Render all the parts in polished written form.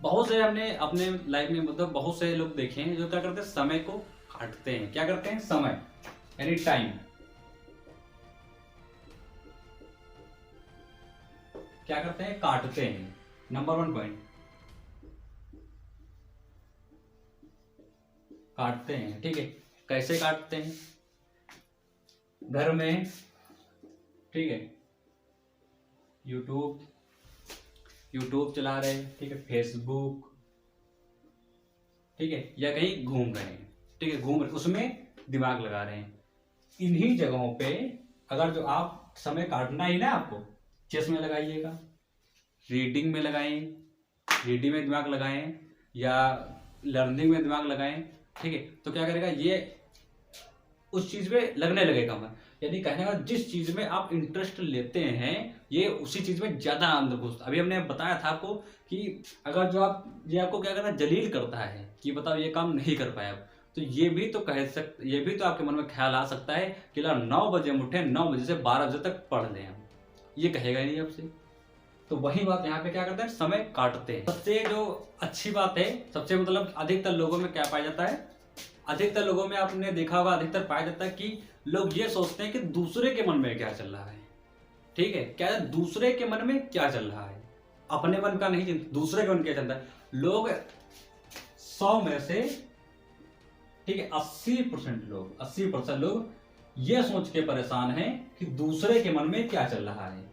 बहुत से हमने अपने लाइफ में मतलब बहुत से लोग देखे हैं जो क्या करते हैं, समय को काटते हैं। क्या करते हैं? समय यानी टाइम। क्या करते हैं? काटते हैं। नंबर 1 पॉइंट, काटते हैं। ठीक है, कैसे काटते हैं? घर में, ठीक है, यूट्यूब यूट्यूब चला रहे हैं, ठीक है, फेसबुक, ठीक है, या कहीं घूम रहे हैं, ठीक है, घूम रहे उसमें दिमाग लगा रहे हैं। इन्हीं जगहों पे अगर जो आप समय काटना ही ना आपको, चेस में लगाइएगा, रीडिंग में लगाएं, रीडिंग में दिमाग लगाएं, या लर्निंग में दिमाग लगाएं, ठीक है, तो क्या करेगा ये, उस चीज में लगने लगेगा मन। यानी कहने का जिस चीज में आप इंटरेस्ट लेते हैं ये उसी चीज में ज्यादा अंदर घुसता। अभी हमने बताया था आपको कि अगर जो आप ये आपको क्या करना जलील करता है कि बताओ ये काम नहीं कर पाए आप, तो ये भी तो कह सकते, ये भी तो आपके मन में ख्याल आ सकता है कि ला 9 बजे हम उठे, 9 बजे से 12 बजे तक पढ़ लें हम, ये कहेगा ही नहीं आपसे। तो वही बात यहाँ पे क्या करते हैं, समय काटते हैं। सबसे जो अच्छी बात है, सबसे मतलब अधिकतर लोगों में क्या पाया जाता है, अधिकतर लोगों में आपने देखा होगा, अधिकतर पाया जाता है कि लोग ये सोचते हैं कि दूसरे के मन में क्या चल रहा है। ठीक है, क्या है? दूसरे के मन में क्या चल रहा है, अपने मन का नहीं, दूसरे के मन क्या चल रहा है। लोग 100 में से, ठीक है, 80% लोग ये सोच के परेशान हैं कि दूसरे के मन में क्या चल रहा है।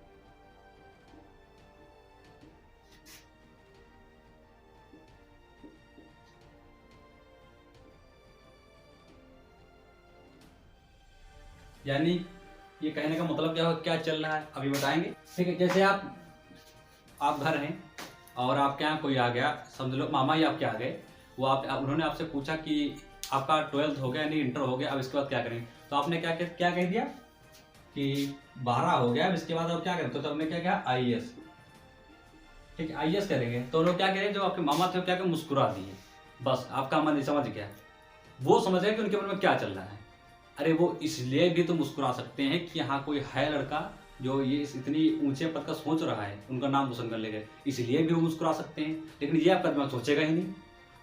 यानी ये कहने का मतलब क्या क्या चल रहा है अभी बताएंगे। ठीक है, जैसे आप घर हैं और आपके यहाँ कोई आ गया, समझ लो मामा ही आपके आ गए, वो उन्होंने आपसे पूछा कि आपका 12th हो गया, नहीं इंटर हो गया, अब इसके बाद क्या करें, तो आपने क्या क्या कह दिया कि 12 हो गया, अब इसके बाद अब क्या करें, तो हमने क्या कहा IAS। ठीक है, IAS करेंगे। तो लोग क्या करें, जो आपके मामा थे वो क्या करें, मुस्कुरा दिए, बस आपका मन समझ गया, वो समझ गया कि उनके मन में क्या चल रहा है। अरे वो इसलिए भी तो मुस्कुरा सकते हैं कि यहाँ कोई है लड़का जो ये इतनी ऊंचे पद का सोच रहा है, उनका नाम रोशन कर लेगा, इसलिए भी वो मुस्कुरा सकते हैं। लेकिन ये आपका दिमाग सोचेगा ही नहीं।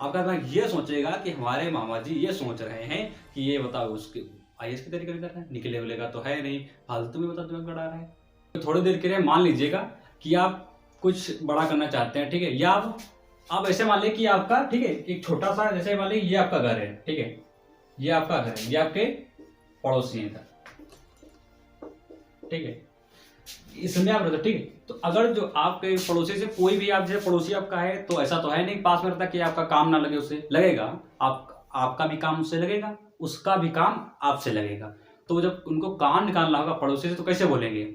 आपका दिमाग ये सोचेगा कि हमारे मामा जी ये सोच रहे हैं कि ये बताओ उसके IAS की तैयारी कर रहा है, निकले मिलेगा तो है नहीं, फालतू में बता दिमाग बढ़ा रहा है। तो थोड़ी देर के लिए मान लीजिएगा कि आप कुछ बड़ा करना चाहते हैं, ठीक है, या आप ऐसे मान लें कि आपका, ठीक है, एक छोटा सा, जैसे मान लें ये आपका घर है, ठीक है, ये आपका घर है, ये आपके पड़ोसी हैं, ठीक है, इसमें आप रहते, ठीक है। तो अगर जो आपके पड़ोसी से कोई भी, आप जैसे पड़ोसी आपका है, तो ऐसा तो है नहीं पास में रहता कि आपका काम ना लगे उससे, लगेगा। आपका भी काम उससे लगेगा, उसका भी काम आपसे लगेगा। तो जब उनको काम निकालना होगा पड़ोसी से, तो कैसे बोलेंगे?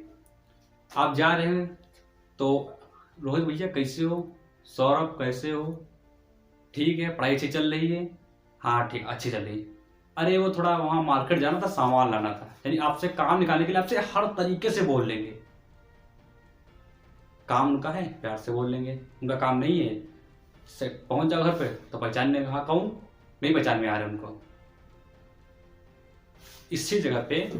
आप जा रहे हैं तो रोहित भैया कैसे हो, सौरभ कैसे हो, ठीक है, पढ़ाई अच्छी चल रही है, हाँ ठीक अच्छी चल रही है। अरे वो थोड़ा वहां मार्केट जाना था, सामान लाना था, यानी आपसे काम निकालने के लिए आपसे हर तरीके से बोल लेंगे। काम उनका है, प्यार से बोल लेंगे। उनका काम नहीं है, से पहुंच जाओ घर पे तो पहचानने, हाँ कहूँ नहीं पहचान में आ रहे उनको। इसी जगह पे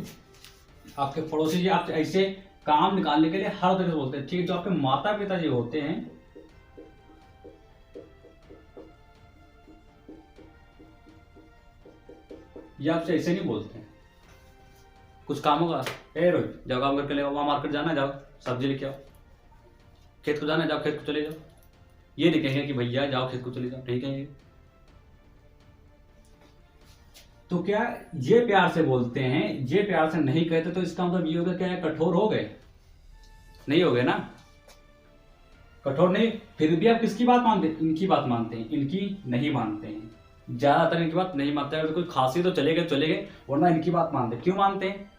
आपके पड़ोसी जी आपसे ऐसे काम निकालने के लिए हर तरह से बोलते हैं, ठीक है। जो आपके माता पिता जी होते हैं, ये आपसे ऐसे नहीं बोलते हैं। कुछ काम होगा, ए रोहित जाओ काम करके ले, वहां मार्केट जाना, जाओ सब्जी लेके आओ, खेत को जाना, जाओ खेत को चले जाओ। ये नहीं कहेंगे कि भैया जाओ खेत को चले जाओ, ठीक है। तो क्या ये प्यार से बोलते हैं, ये प्यार से नहीं कहते, तो इसका मतलब ये होगा क्या, कठोर हो गए? नहीं हो गए ना, कठोर नहीं। फिर भी आप किसकी बात मानते हैं? इनकी बात मानते हैं, इनकी नहीं मानते हैं। ज्यादातर इनकी बात नहीं मानते हैं। अगर कोई खांसी तो चले गए, वरना इनकी बात मानते। क्यों मानते हैं?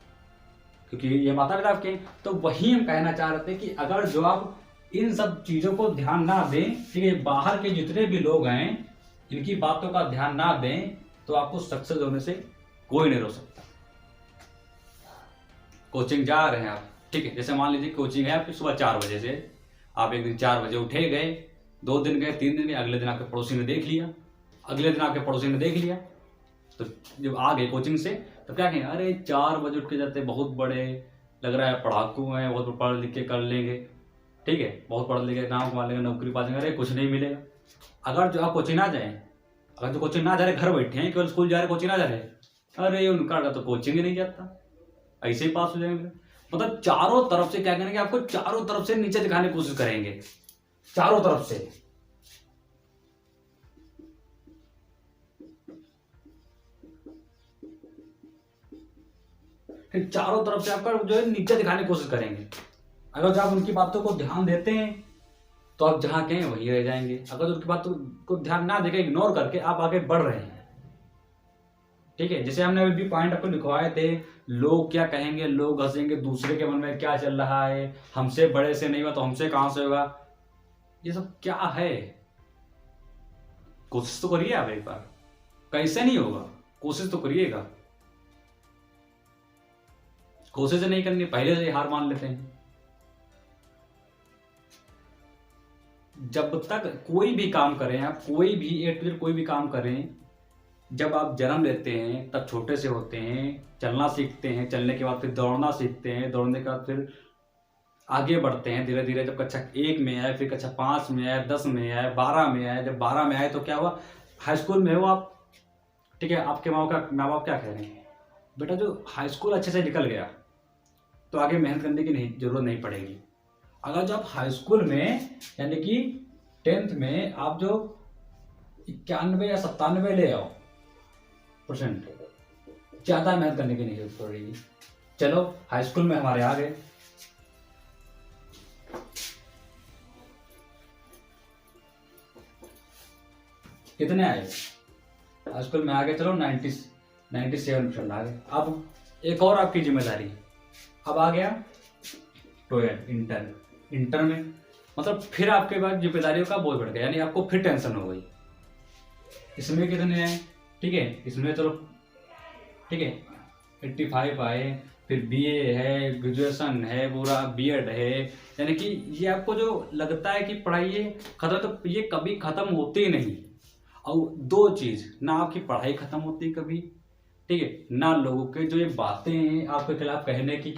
क्योंकि ये माता पिता आपके। तो वही हम कहना चाह रहे थे कि अगर जो आप इन सब चीजों को ध्यान ना दें, ठीक है, बाहर के जितने भी लोग हैं इनकी बातों का ध्यान ना दें, तो आपको सक्सेस होने से कोई नहीं रोक सकता। कोचिंग जा रहे हैं आप, ठीक है, जैसे मान लीजिए कोचिंग है आपकी सुबह 4 बजे से, आप एक दिन 4 बजे उठे गए, 2 दिन गए, 3 दिन गए, अगले दिन आपके पड़ोसी ने देख लिया, तो जब आ गए कोचिंग से तो क्या कहेंगे, अरे 4 बजे उठ के जाते, बहुत बड़े लग रहा है, पढ़ाकू हैं, बहुत पढ़ लिख के कर लेंगे, ठीक है, बहुत पढ़ लिख के नाम कमा लेंगे, नौकरी पा जाएंगे। अरे कुछ नहीं मिलेगा, अगर जो आप कोचिंग ना जाए, अगर जो कोचिंग ना जा रहे, घर बैठे हैं, केवल स्कूल जा रहे, कोचिंग ना जा रहे, अरे उनका तो कोचिंग ही नहीं जाता, ऐसे ही पास हो जाएंगे। मतलब चारों तरफ से क्या करेंगे, आपको चारों तरफ से नीचे दिखाने की कोशिश करेंगे, चारों तरफ से। फिर चारों तरफ से आपका जो है नीचे दिखाने की कोशिश करेंगे। अगर जो आप उनकी बातों को ध्यान देते हैं तो आप जहां कहें वहीं रह जाएंगे। अगर उनकी बातों को ध्यान ना देके इग्नोर करके आप आगे बढ़ रहे हैं, ठीक है। जैसे हमने अभी पॉइंट आपको लिखवाए थे, लोग क्या कहेंगे, लोग हंसेंगे, दूसरे के मन में क्या चल रहा है, हमसे बड़े से नहीं हुआ तो हमसे कहां से होगा, ये सब क्या है। कोशिश तो करिए आप एक बार, कैसे नहीं होगा, कोशिश तो करिएगा। कोशिश नहीं करनी, पहले से हार मान लेते हैं। जब तक कोई भी काम करें आप, कोई भी ए टू जेड कोई भी काम करें, जब आप जन्म लेते हैं तब छोटे से होते हैं, चलना सीखते हैं, चलने के बाद फिर दौड़ना सीखते हैं, दौड़ने के बाद फिर आगे बढ़ते हैं धीरे धीरे। जब कक्षा 1 में आए, फिर कक्षा 5 में आए, 10 में आए, 12 में आए। जब 12 में आए तो क्या हुआ, हाई स्कूल में हो आप, ठीक है। आपके माँ बाप क्या कह रहे हैं, बेटा जो हाई स्कूल अच्छे से निकल गया तो आगे मेहनत करने की नहीं जरूरत नहीं पड़ेगी। अगर जो आप हाई स्कूल में यानी कि 10th में आप जो 91 या 97 ले आओ %, ज्यादा मेहनत करने की नहीं जरूरत पड़ेगी। चलो हाई स्कूल में हमारे आ गए, कितने आए हाई स्कूल में आ गए, चलो 97% आ गए। अब एक और आपकी जिम्मेदारी, अब आ गया 12 इंटर में, मतलब फिर आपके पास जिम्मेदारियों का बोझ बढ़ गया, यानी आपको फिर टेंशन हो गई। इसमें कितने हैं, ठीक है, इसमें चलो ठीक है 85 आए, फिर बीए है, ग्रेजुएशन है, पूरा बीएड है, यानी कि ये आपको जो लगता है कि पढ़ाई ये खत्म, तो ये कभी खत्म होती नहीं। और दो चीज, ना आपकी पढ़ाई खत्म होती कभी, ठीक है, ना लोगों के जो ये बातें हैं आपके खिलाफ कहने की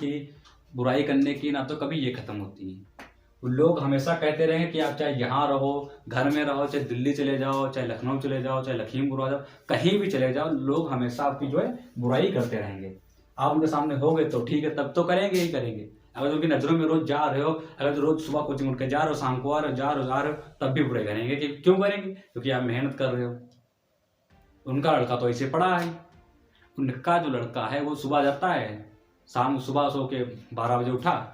बुराई करने की, ना तो कभी ये खत्म होती है। लोग हमेशा कहते रहे कि आप चाहे यहाँ रहो, घर में रहो, चाहे दिल्ली चले जाओ, चाहे लखनऊ चले जाओ, चाहे लखीमपुर आ जाओ, कहीं भी चले जाओ, लोग हमेशा आपकी जो है बुराई करते रहेंगे। आप उनके सामने हो गए तो ठीक है, तब तो करेंगे ही करेंगे। अगर उनकी नजरों में रोज जा रहे हो, अगर रोज सुबह कोचिंग उठ के जा रहे हो, शाम को आ रहे हो, जा रहे हो, तब भी बुराई करेंगे। कि क्यों करेंगे, क्योंकि आप मेहनत कर रहे हो। उनका लड़का तो ऐसे पढ़ा है, उनका जो लड़का है वो सुबह जाता है, शाम सुबह सो के 12 बजे उठा,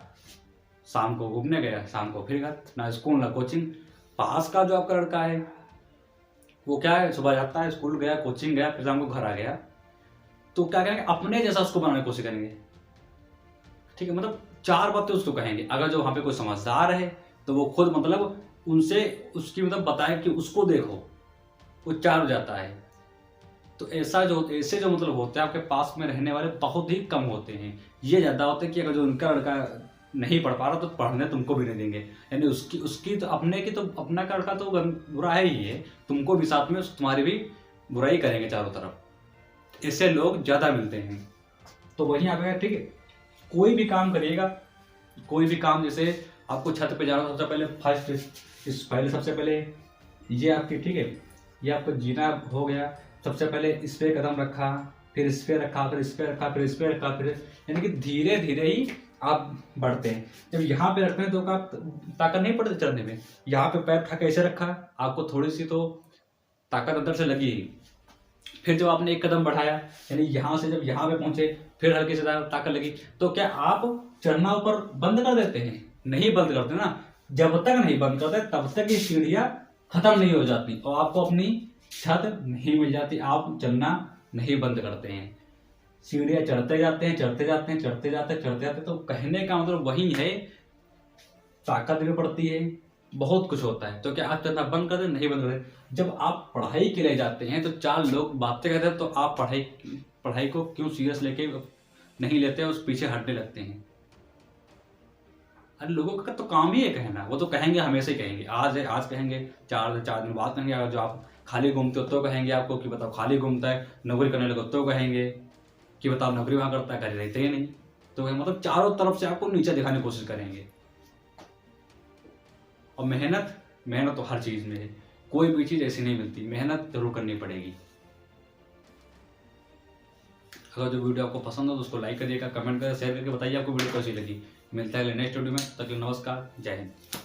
शाम को घूमने गया, शाम को फिर घर, ना स्कूल ना कोचिंग। पास का जो आपका लड़का है वो क्या है, सुबह जाता है, स्कूल गया, कोचिंग गया, फिर शाम को घर आ गया, तो क्या करेंगे, अपने जैसा उसको बनाने की कोशिश करेंगे, ठीक है। मतलब 4 बातें उसको कहेंगे। अगर जो वहां पे कोई समझदार है तो वो खुद मतलब उनसे उसकी मतलब बताए कि उसको देखो, वो 4 हो जाता है। तो ऐसे जो मतलब होते हैं आपके पास में रहने वाले बहुत ही कम होते हैं। ये ज्यादा होते हैं कि अगर जो उनका लड़का नहीं पढ़ पा रहा तो पढ़ने तुमको भी नहीं देंगे, यानी उसकी तो अपने की तो अपना का लड़का तो बुरा है ही है, तुमको भी साथ में तुम्हारी भी बुराई करेंगे चारों तरफ। ऐसे लोग ज्यादा मिलते हैं। तो वही आप, ठीक है, कोई भी काम करिएगा, कोई भी काम, जैसे आपको छत पे जाना, सबसे पहले सबसे पहले ये आपकी, ठीक है, ये आपको जीना हो गया, सबसे पहले इस पे कदम रखा, फिर इस पे रखा, फिर इस पे रखा, फिर इस पे रखा, फिर यानी कि धीरे धीरे ही आप बढ़ते हैं। जब यहाँ पे रखते हैं तो आप ताकत नहीं पड़ती चढ़ने में, यहाँ पे पैर उठा कैसे रखा, आपको थोड़ी सी तो ताकत अंदर से लगी ही। फिर जब आपने एक कदम बढ़ाया, यानी यहाँ से जब यहाँ पे पहुंचे, फिर हल्की से ताकत लगी, तो क्या आप चढ़ना ऊपर बंद कर देते हैं? नहीं बंद करते ना। जब तक नहीं बंद करते तब तक ये सीढ़ियां खत्म नहीं हो जाती और आपको अपनी छत नहीं मिल जाती। आप चलना नहीं बंद करते हैं, सीढ़ियां चढ़ते जाते हैं, चढ़ते जाते हैं, चढ़ते जाते हैं, चढ़ते जाते हैं। तो कहने का मतलब वही है, ताकत भी पड़ती है, बहुत कुछ होता है। तो क्या आप चलना बंद कर दें? नहीं बंद कर दें। जब आप पढ़ाई के लिए जाते हैं तो 4 लोग बातें करते हैं, तो आप पढ़ाई को क्यों सीरियस लेके नहीं लेते, उस पीछे हटने लगते हैं। अरे लोगों का तो काम ही है कहना, वो तो कहेंगे, हमेशा ही कहेंगे, आज है आज कहेंगे, 4 दिन बाद कहेंगे। अगर जो आप खाली घूमते हो तो कहेंगे आपको कि बताओ खाली घूमता है, नौकरी करने लगे तो कहेंगे कि बताओ नौकरी वहां करता है, घर रहते ही नहीं। तो मतलब चारों तरफ से आपको नीचे दिखाने की कोशिश करेंगे। और मेहनत तो हर चीज में है, कोई भी चीज़ ऐसी नहीं मिलती, मेहनत जरूर करनी पड़ेगी। अगर जो वीडियो आपको पसंद हो तो उसको लाइक करिएगा, कमेंट करिए, शेयर करके बताइए आपको वीडियो कैसी लगी। मिलता है नेक्स्ट वीडियो में, तब तक के लिए नमस्कार, जय हिंद।